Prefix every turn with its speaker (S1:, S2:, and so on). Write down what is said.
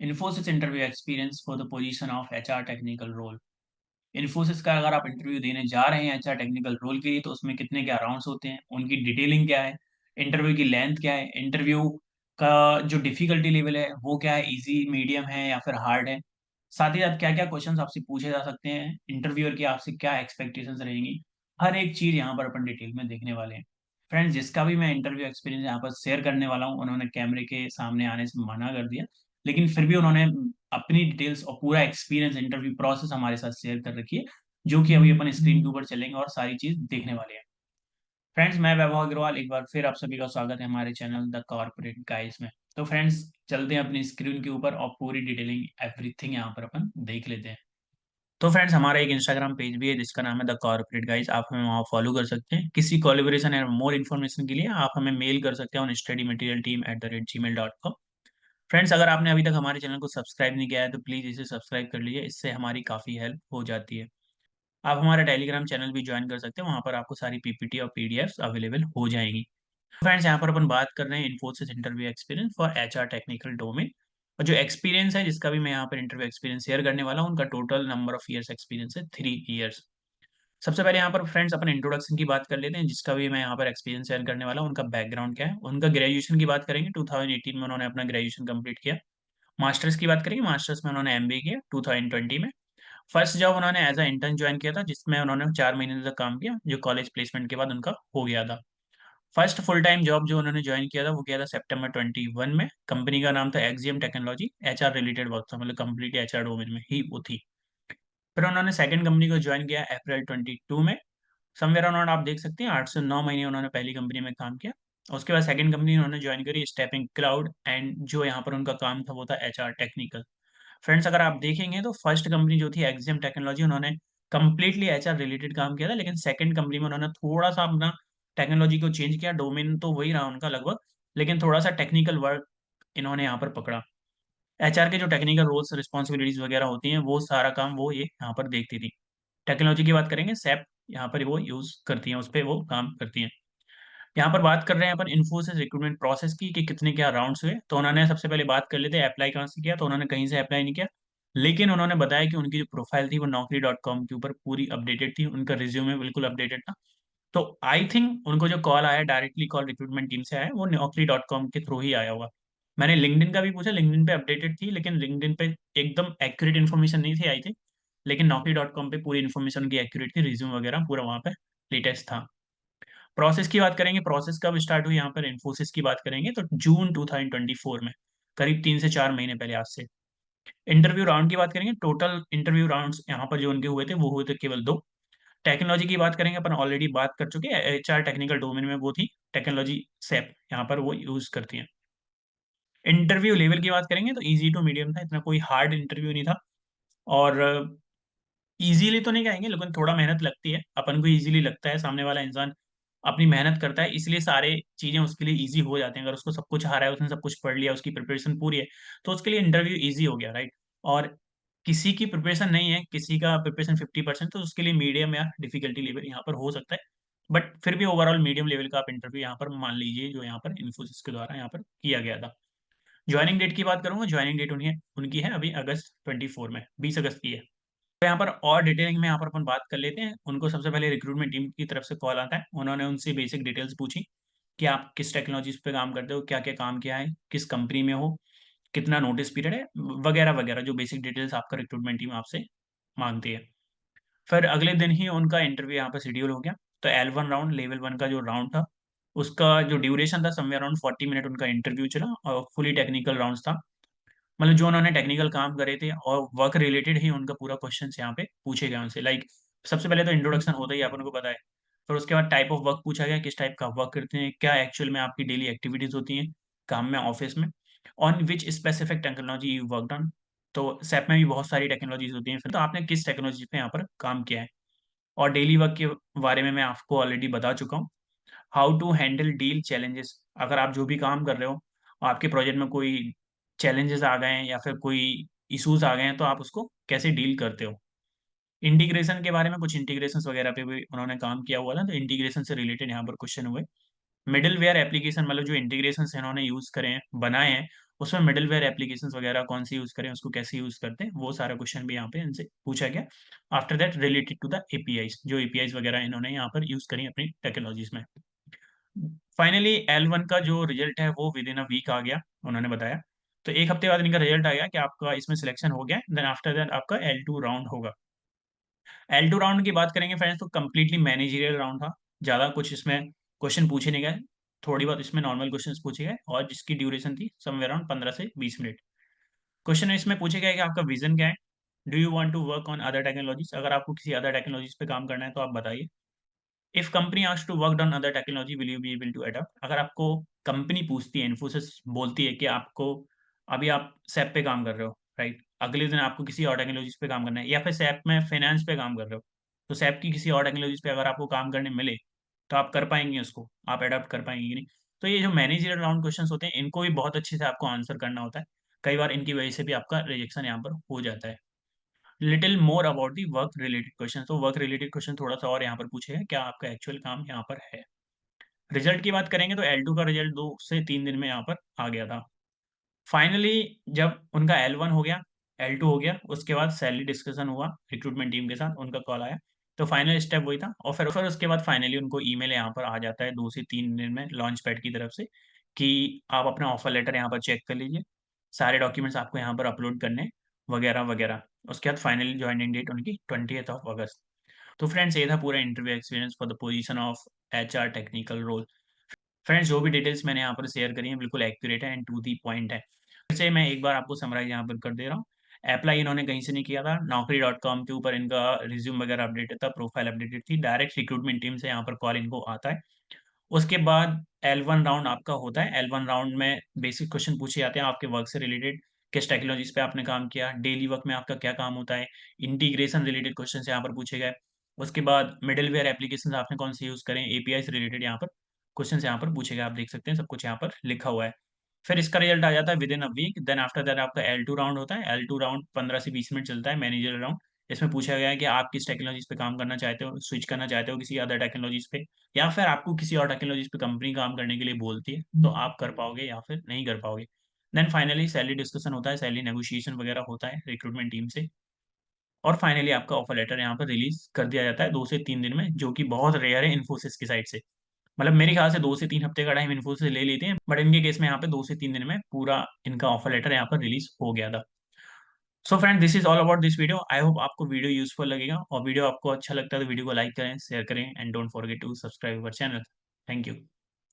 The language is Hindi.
S1: Infosys interview experience for the position of HR technical role. Infosys का अगर आप इंटरव्यू देने जा रहे हैं एचआर टेक्निकल रोल के लिए, तो उसमें कितने क्या राउंड्स होते हैं, उनकी डिटेलिंग क्या है, इंटरव्यू की लेंथ क्या है, इंटरव्यू का जो डिफिकल्टी लेवल है वो क्या है, इजी मीडियम है या फिर हार्ड है, साथ ही साथ क्या क्या क्वेश्चंस आपसे पूछे जा सकते हैं, इंटरव्यूअर की आपसे क्या एक्सपेक्टेशंस रहेंगी, हर एक चीज यहाँ पर अपन डिटेल में देखने वाले हैं। फ्रेंड्स, जिसका भी मैं इंटरव्यू एक्सपीरियंस यहाँ पर शेयर करने वाला हूँ, उन्होंने कैमरे के सामने आने से मना कर दिया, लेकिन फिर भी उन्होंने अपनी डिटेल्स और पूरा एक्सपीरियंस इंटरव्यू प्रोसेस हमारे साथ शेयर कर रखी है, जो कि अभी अपन स्क्रीन के ऊपर चलेंगे और सारी चीज देखने वाले हैं। फ्रेंड्स, मैं वैभव अग्रवाल, एक बार फिर आप सभी का स्वागत है हमारे चैनल द कॉर्पोरेट गाइस में। तो फ्रेंड्स, चलते हैं अपनी स्क्रीन के ऊपर और पूरी डिटेलिंग एवरीथिंग यहाँ पर अपन देख लेते हैं। तो फ्रेंड्स, हमारा एक इंस्टाग्राम पेज भी है जिसका नाम है द कॉर्पोरेट गाइस। आप हमें वहाँ फॉलो कर सकते हैं। किसी कोलैबोरेशन या मोर इन्फॉर्मेशन के लिए आप हमें मेल कर सकते हैं ऑन studymaterialteam@gmail.com। फ्रेंड्स, अगर आपने अभी तक हमारे चैनल को सब्सक्राइब नहीं किया है तो प्लीज़ इसे सब्सक्राइब कर लीजिए, इससे हमारी काफ़ी हेल्प हो जाती है। आप हमारा टेलीग्राम चैनल भी ज्वाइन कर सकते हैं, वहाँ पर आपको सारी पीपीटी और पीडीएफ्स अवेलेबल हो जाएंगी। फ्रेंड्स, यहाँ पर अपन बात कर रहे हैं Infosys interview experience for HR technical domain. और जो एक्सपीरियंस है, जिसका भी मैं यहाँ पर इंटरव्यू एक्सपीरियंस शेयर करने वाला हूँ, उनका total number of years experience है 3 ईयर्स। सबसे पहले यहाँ पर फ्रेंड्स अपन इंट्रोडक्शन की बात कर लेते हैं, जिसका भी मैं यहाँ पर एक्सपीरियंस शेयर करने वाला हूँ, उनका बैकग्राउंड क्या है। उनका ग्रेजुएशन की बात करेंगे, 2018 में उन्होंने अपना ग्रेजुएशन कंप्लीट किया। मास्टर्स की बात करेंगे, मास्टर्स में उन्होंने एमबीए किया 2020 में। फर्स्ट जॉब उन्होंने एज अ इंटर्न ज्वाइन किया था, जिसमें उन्होंने 4 महीने तक काम किया, जो कॉलेज प्लेसमेंट के बाद उनका हो गया था। फर्स्ट फुल टाइम जॉब जो उन्होंने ज्वाइन किया था वो किया था सितंबर 21 में। कंपनी का नाम था axiom technology. HR related work था, मतलब कंप्लीट एचआर डोमेन में ही वो थी। फिर उन्होंने सेकंड कंपनी को ज्वाइन किया अप्रैल 22 में। समवेयर अराउंड आप देख सकते हैं 8 से 9 महीने उन्होंने पहली कंपनी में काम किया। उसके बाद सेकंड कंपनी उन्होंने ज्वाइन करी स्टेपिंग क्लाउड, एंड जो यहाँ पर उनका काम था वो था एचआर टेक्निकल। फ्रेंड्स, अगर आप देखेंगे तो फर्स्ट कंपनी जो थी एक्सियम टेक्नोलॉजी, उन्होंने कंप्लीटली एचआर रिलेटेड काम किया था, लेकिन सेकंड कंपनी में उन्होंने थोड़ा सा अपना टेक्नोलॉजी को चेंज किया। डोमेन तो वही रहा उनका लगभग, लेकिन थोड़ा सा टेक्निकल वर्क इन्होंने यहाँ पर पकड़ा। एचआर के जो टेक्निकल रोल्स रिस्पॉन्सिबिलिटीज वगैरह होती हैं, वो सारा काम वो ये यहाँ पर देखती थी। टेक्नोलॉजी की बात करेंगे, सैप यहाँ पर वो यूज करती हैं, उस पर वो काम करती हैं। यहाँ पर बात कर रहे हैं अपन इन्फोसिस रिक्रूटमेंट प्रोसेस की कि कितने क्या राउंड्स हुए। तो उन्होंने सबसे पहले बात कर लेते हैं अप्लाई कहाँ से किया, तो उन्होंने कहीं से अप्लाई नहीं किया, लेकिन उन्होंने बताया कि उनकी जो प्रोफाइल थी वो naukri.com के ऊपर पूरी अपडेटेड थी, उनका रिज्यूमे बिल्कुल अपडेटेड था। तो आई थिंक उनको जो कॉल आया, डायरेक्टली कॉल रिक्रूटमेंट टीम से आया, वो naukri.com के थ्रू ही आया होगा। मैंने लिंक्डइन का भी पूछा, लिंक्डइन पे अपडेटेड थी, लेकिन लिंक्डइन पे एकदम एक्यूरेट इन्फॉर्मेशन नहीं थी आई थिंक। लेकिन naukri.com पे पूरी इन्फॉर्मेशन उनकी एक्यूरेट थी, रिज्यूम वगैरह पूरा वहाँ पे लेटेस्ट था। प्रोसेस की बात करेंगे, प्रोसेस कब स्टार्ट हुई यहाँ पर इन्फोसिस की बात करेंगे तो जून 2024 में, करीब 3 से 4 महीने पहले आज से। इंटरव्यू राउंड की बात करेंगे, टोटल इंटरव्यू राउंड्स यहाँ पर जो उनके हुए थे वो हुए थे केवल 2। टेक्नोलॉजी की बात करेंगे, अपन ऑलरेडी बात कर चुके हैं, एचआर टेक्निकल डोमेन में वो थी टेक्नोलॉजी सैप, यहाँ पर वो यूज करती हैं। इंटरव्यू लेवल की बात करेंगे तो इजी टू मीडियम था, इतना कोई हार्ड इंटरव्यू नहीं था। और इजीली तो नहीं कहेंगे, लेकिन थोड़ा मेहनत लगती है, अपन को इजीली लगता है, सामने वाला इंसान अपनी मेहनत करता है, इसलिए सारे चीजें उसके लिए इजी हो जाते हैं। अगर उसको सब कुछ आ रहा है, उसने सब कुछ पढ़ लिया, उसकी प्रिपरेशन पूरी है, तो उसके लिए इंटरव्यू इजी हो गया, राइट। और किसी की प्रिपरेशन नहीं है, किसी का प्रिपरेशन 50%, तो उसके लिए मीडियम या डिफिकल्टी लेवल यहाँ पर हो सकता है। बट फिर भी ओवरऑल मीडियम लेवल का आप इंटरव्यू यहाँ पर मान लीजिए, जो यहाँ पर इन्फोसिस के द्वारा यहाँ पर किया गया था। ज्वाइनिंग डेट की बात करूंगा, ज्वाइनिंग डेट उन्हें उनकी है अभी अगस्त 24 में, 20 अगस्त की है। तो यहाँ पर और डिटेलिंग में यहाँ पर अपन बात कर लेते हैं। उनको सबसे पहले रिक्रूटमेंट टीम की तरफ से कॉल आता है, उन्होंने उनसे बेसिक डिटेल्स पूछी कि आप किस टेक्नोलॉजीज पे काम करते हो, क्या क्या काम किया है, किस कंपनी में हो, कितना नोटिस पीरियड है, वगैरह वगैरह, जो बेसिक डिटेल्स आपका रिक्रूटमेंट टीम आपसे मांगती है। फिर अगले दिन ही उनका इंटरव्यू यहाँ पर शेड्यूल हो गया। तो L1 राउंड, लेवल 1 का जो राउंड था, उसका जो ड्यूरेशन था समवेयर अराउंड 40 मिनट उनका इंटरव्यू चला, और फुली टेक्निकल राउंड था। मतलब जो उन्होंने टेक्निकल काम करे थे और वर्क रिलेटेड ही उनका पूरा क्वेश्चन यहाँ पे पूछे गए उनसे। लाइक सबसे पहले तो इंट्रोडक्शन होता ही है, अपन को पता है। फिर उसके बाद टाइप ऑफ वर्क पूछा गया, किस टाइप का वर्क करते हैं, क्या एक्चुअल में आपकी डेली एक्टिविटीज होती हैं काम में, ऑफिस में, on which specific technology you work on. तो सैप में भी बहुत सारी टेक्नोलॉजीज होती हैं, फिर तो आपने किस टेक्नोलॉजी पे यहाँ पर काम किया है। और डेली वर्क के बारे में मैं आपको ऑलरेडी बता चुका हूँ। How to handle deal challenges, अगर आप जो भी काम कर रहे हो, आपके प्रोजेक्ट में कोई चैलेंजेस आ गए हैं या फिर कोई इश्यूज आ गए हैं, तो आप उसको कैसे डील करते हो। इंटीग्रेशन के बारे में, कुछ इंटीग्रेशन वगैरह पे भी उन्होंने काम किया हुआ था, तो इंटीग्रेशन से रिलेटेड यहाँ पर क्वेश्चन हुए। मिडिल वेयर एप्लीकेशन, मतलब जो इंटीग्रेशन इन्होंने यूज करे हैं, बनाए हैं, उसमें मिडलवेयर एप्लीकेशंस वगैरह कौन सी यूज़ करें, उसको कैसे यूज़ करते हैं, वो सारा क्वेश्चन भी यहाँ पे इनसे पूछा गया। After that related to the APIs, जो एपीआईज़ वगैरह इन्होंने यहाँ पर यूज़ करी अपनी टेक्नोलॉजीज़ में। फाइनली L1 का जो रिजल्ट है वो विदिन अ वीक आ गया, उन्होंने बताया। तो 1 हफ्ते बाद इनका रिजल्ट आ गया कि आपका इसमें सिलेक्शन हो गया है, देन आफ्टर दैट आपका L2 राउंड होगा। L2 राउंड की बात करेंगे फ्रेंड्स तो कंप्लीटली मैनेजरियल राउंड था। ज़्यादा कुछ इसमें क्वेश्चन पूछे नहीं गए। थोड़ी बहुत इसमें नॉर्मल क्वेश्चन्स पूछे गए और जिसकी ड्यूरेशन थी समवेयर अराउंड 15 से 20 मिनट। क्वेश्चन इसमें पूछे गए कि आपका विज़न क्या है? Do you want to work on other technologies? अगर आपको किसी अदर टेक्नोलॉजीज़ पे काम करना है तो आप बताइए। If company asks to work on other technology will you be able to adopt? अगर आपको कंपनी पूछती है, इन्फोसिस बोलती है कि आपको अभी आप सैप पे काम कर रहे हो, राइट? अगले दिन आपको किसी और टेक्नोलॉजीज़ पे काम करना है या फिर सैप में फाइनेंस पे काम कर रहे हो, तो सैप की किसी और टेक्नोलॉजीज़ पे अगर आपको काम करने मिले, तो आप कर पाएँगे उसको? आप अडॉप्ट कर पाएँगे कि नहीं? तो ये जो मैनेजरियल राउंड क्वेश्चन्स होते हैं, इनको भी बहुत अच्छे से आपको आंसर करना होता है। कई बार इनकी वजह से भी आपका रिजेक्शन यहाँ पर हो जाता है। Little more about the work related question, तो वर्क रिलेटेड क्वेश्चन थोड़ा सा और यहाँ पर पूछे हैं, क्या आपका एक्चुअल काम यहाँ पर है। रिजल्ट की बात करेंगे तो L2 का रिजल्ट 2 से 3 दिन में यहाँ पर आ गया था। फाइनली जब उनका L1 हो गया, L2 हो गया, उसके बाद सैलरी डिस्कशन हुआ रिक्रूटमेंट टीम के साथ, उनका कॉल आया। तो फाइनल स्टेप वही था और फिर उसके बाद फाइनली उनको ईमेल यहाँ पर आ जाता है 2 से 3 दिन में लॉन्च पैड की तरफ से कि आप अपना ऑफर लेटर यहाँ पर चेक कर लीजिए। सारे डॉक्यूमेंट्स आपको यहाँ पर अपलोड करने हैं, वगैरह-वगैरह। उसके बाद फाइनली जॉइनिंग डेट उनकी 20th ऑफ अगस्त। तो फ्रेंड्स ये था पूरा interview experience for the position of HR technical role. Friends जो भी डिटेल्स मैंने यहाँ पर शेयर करी हैं बिल्कुल एक्यूरेट है एंड टू द पॉइंट है। फिर से मैं एक बार आपको समराइज़ यहाँ पर कर दे रहा हूँ। अप्लाई इन्होंने कहीं से नहीं किया था, naukri.com के ऊपर इनका रिज़्यूम वगैरह अपडेटेड था, प्रोफाइल अपडेटेड थी, डायरेक्ट रिक्रूटमेंट टीम से यहाँ पर कॉल इनको आता है। उसके बाद L1 राउंड आपका होता है। L1 राउंड में बेसिक क्वेश्चन पूछे जाते हैं आपके वर्क से रिलेटेड, किस टेक्नोलॉजीज़ पे आपने काम किया, डेली वर्क में आपका क्या काम होता है, इंटीग्रेशन रिलेटेड क्वेश्चन्स यहाँ पर पूछे गए। उसके बाद मिडलवेयर एप्लीकेशंस आपने कौन से यूज़ करें, एपीआई से रिलेटेड यहाँ पर क्वेश्चन्स यहाँ पर पूछे गए। आप देख सकते हैं सब कुछ यहाँ पर लिखा हुआ है। फिर इसका रिजल्ट आ जाता है within a week, then after that आपका L2 राउंड होता है। L2 राउंड 15 से 20 मिनट चलता है, मैनेजरियल राउंड। इसमें पूछा गया है कि आप किस टेक्नोलॉजीज़ पे काम करना चाहते हो, स्विच करना चाहते हो किसी अदर टेक्नोलॉजीज़ पे या फिर आपको किसी और टेक्नोलॉजीज़ पे कंपनी काम करने के लिए बोलती है, तो आप कर पाओगे या फिर नहीं कर पाओगे। देन फाइनली सैलरी डिस्कशन होता है, सैलरी नेगोशिएशन वगैरह होता है रिक्रूटमेंट टीम से और फाइनली आपका ऑफर लेटर यहाँ पर रिलीज़ कर दिया जाता है 2 से 3 दिन में, जो कि बहुत रेयर है इन्फोसिस की साइड से। मतलब मेरे ख्याल से 2 से 3 हफ्ते का टाइम इन्फोसिस ले लेते हैं, बट इनके केस में यहाँ पे 2 से 3 दिन में पूरा इनका ऑफर लेटर यहाँ पर रिलीज़ हो गया था। So friend this is all about this video. I hope आपको वीडियो यूज़फुल लगेगा और वीडियो आपको अच्छा लगता है तो वीडियो को लाइक करें, शेयर करें and don't forget to subscribe our channel. Thank you.